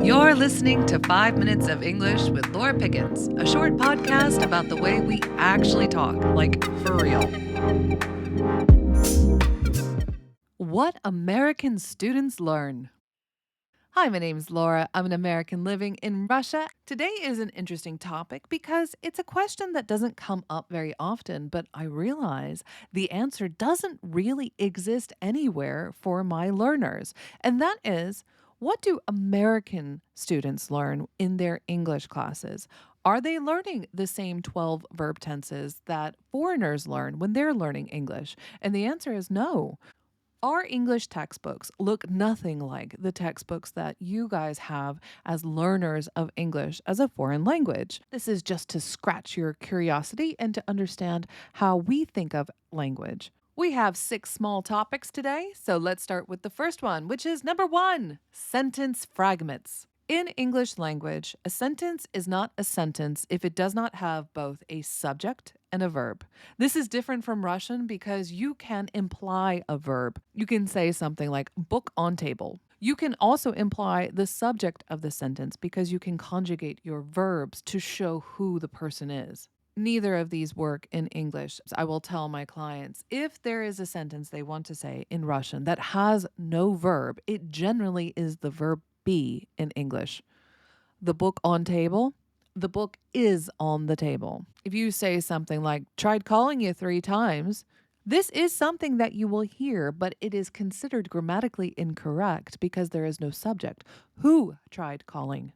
You're listening to 5 Minutes of English with Laura Pickens, a short podcast about the way we actually talk, like for real. What American students learn. Hi, my name's Laura. I'm an American living in Russia. Today is an interesting topic because it's a question that doesn't come up very often, but I realize the answer doesn't really exist anywhere for my learners. And that is, what do American students learn in their English classes? Are they learning the same 12 verb tenses that foreigners learn when they're learning English? And the answer is no. Our English textbooks look nothing like the textbooks that you guys have as learners of English as a foreign language. This is just to scratch your curiosity and to understand how we think of language. We have 6 small topics today, so let's start with the first one, which is number 1, sentence fragments. In English language, a sentence is not a sentence if it does not have both a subject and a verb. This is different from Russian because you can imply a verb. You can say something like book on table. You can also imply the subject of the sentence because you can conjugate your verbs to show who the person is. Neither of these work in English. I will tell my clients if there is a sentence they want to say in Russian that has no verb, it generally is the verb be in English. The book on table, the book is on the table. If you say something like, tried calling you 3 times, this is something that you will hear, but it is considered grammatically incorrect because there is no subject. Who tried calling?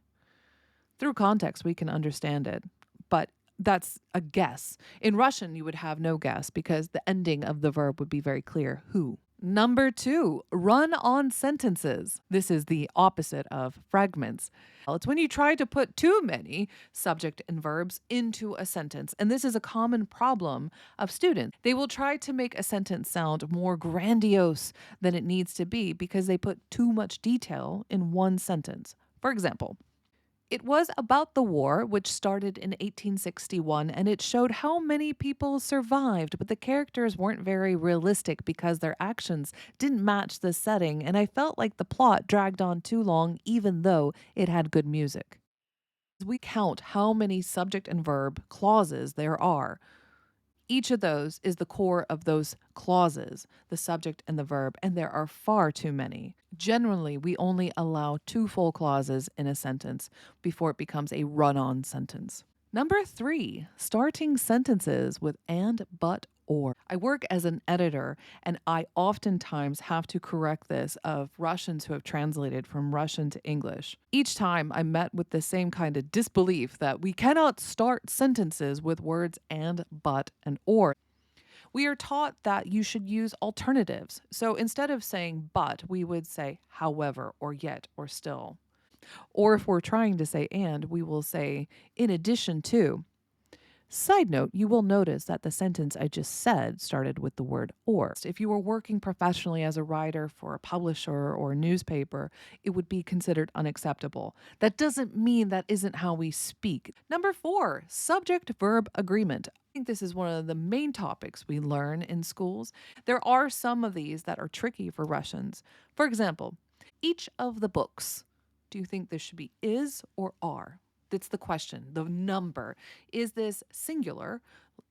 Through context, we can understand it, but that's a guess. In Russian, you would have no guess because the ending of the verb would be very clear. Who? Number 2, run-on sentences. This is the opposite of fragments. It's when you try to put too many subject and verbs into a sentence. And this is a common problem of students. They will try to make a sentence sound more grandiose than it needs to be because they put too much detail in one sentence. For example, it was about the war, which started in 1861, and it showed how many people survived, but the characters weren't very realistic because their actions didn't match the setting, and I felt like the plot dragged on too long even though it had good music. We count how many subject and verb clauses there are. Each of those is the core of those clauses, the subject and the verb, and there are far too many. Generally, we only allow 2 full clauses in a sentence before it becomes a run-on sentence. Number 3, starting sentences with and, but, or. I work as an editor, and I oftentimes have to correct this of Russians who have translated from Russian to English. Each time I'm met with the same kind of disbelief that we cannot start sentences with words and, but, and or. We are taught that you should use alternatives. So instead of saying but, we would say however, or yet, or still. Or if we're trying to say and, we will say in addition to. Side note, you will notice that the sentence I just said started with the word or. If you were working professionally as a writer for a publisher or a newspaper, it would be considered unacceptable. That doesn't mean that isn't how we speak. Number 4, subject-verb agreement. I think this is one of the main topics we learn in schools. There are some of these that are tricky for Russians. For example, each of the books. Do you think this should be is or are? That's the question, the number. Is this singular,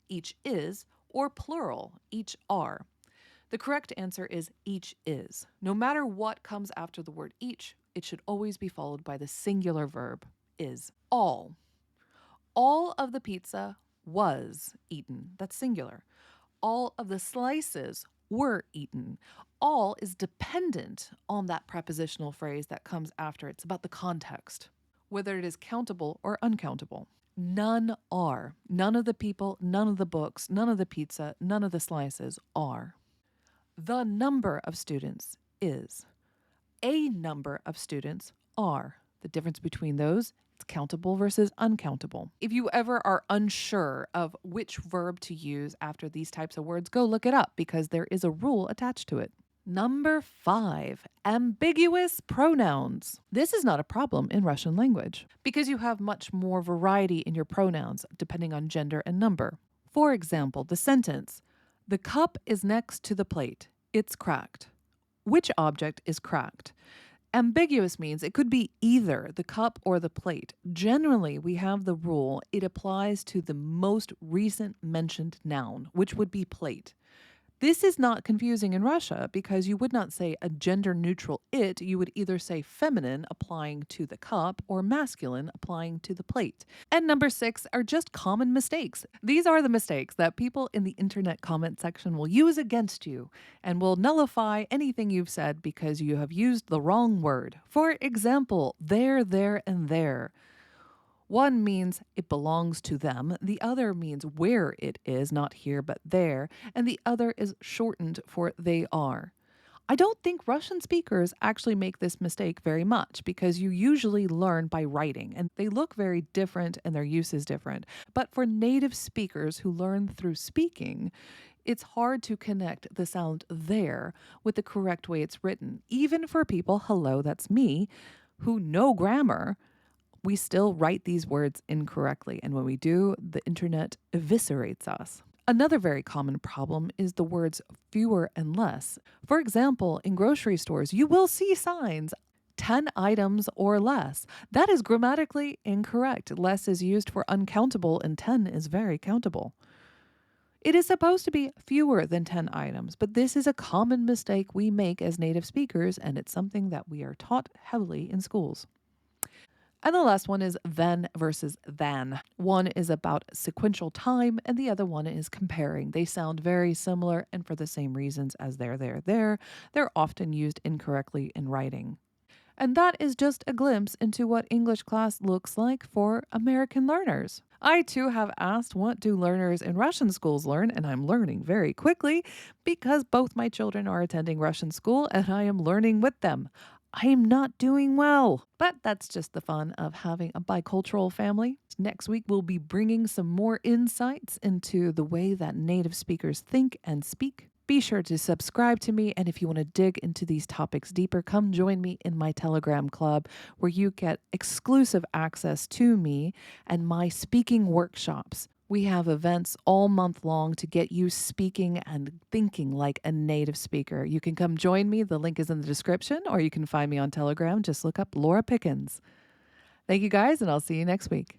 each is, or plural, each are? The correct answer is each is. No matter what comes after the word each, it should always be followed by the singular verb, is. All. All of the pizza was eaten. That's singular. All of the slices were eaten. All is dependent on that prepositional phrase that comes after. It's about the context, whether it is countable or uncountable. None are. None of the people, none of the books, none of the pizza, none of the slices are. The number of students is. A number of students are. The difference between those, it's countable versus uncountable. If you ever are unsure of which verb to use after these types of words, go look it up because there is a rule attached to it. Number 5, ambiguous pronouns. This is not a problem in Russian language because you have much more variety in your pronouns depending on gender and number. For example, the sentence, the cup is next to the plate. It's cracked. Which object is cracked? Ambiguous means it could be either the cup or the plate. Generally, we have the rule it applies to the most recent mentioned noun, which would be plate. This is not confusing in Russia because you would not say a gender neutral it. You would either say feminine applying to the cup or masculine applying to the plate. And number 6 are just common mistakes. These are the mistakes that people in the internet comment section will use against you and will nullify anything you've said because you have used the wrong word. For example, there, and there. One means it belongs to them, the other means where it is, not here but there, and the other is shortened for they are. I don't think Russian speakers actually make this mistake very much because you usually learn by writing and they look very different and their use is different. But for native speakers who learn through speaking, it's hard to connect the sound there with the correct way it's written. Even for people, hello, that's me, who know grammar, we still write these words incorrectly. And when we do, the internet eviscerates us. Another very common problem is the words fewer and less. For example, in grocery stores, you will see signs 10 items or less. That is grammatically incorrect. Less is used for uncountable and 10 is very countable. It is supposed to be fewer than 10 items, but this is a common mistake we make as native speakers, and it's something that we are taught heavily in schools. And the last one is then versus than. One is about sequential time, and the other one is comparing. They sound very similar, and for the same reasons as there, they're often used incorrectly in writing. And that is just a glimpse into what English class looks like for American learners. I too have asked what do learners in Russian schools learn, and I'm learning very quickly because both my children are attending Russian school and I am learning with them. I am not doing well, but that's just the fun of having a bicultural family. Next week, we'll be bringing some more insights into the way that native speakers think and speak. Be sure to subscribe to me, and if you want to dig into these topics deeper, come join me in my Telegram club where you get exclusive access to me and my speaking workshops. We have events all month long to get you speaking and thinking like a native speaker. You can come join me. The link is in the description, or you can find me on Telegram. Just look up Laura Pickens. Thank you guys, and I'll see you next week.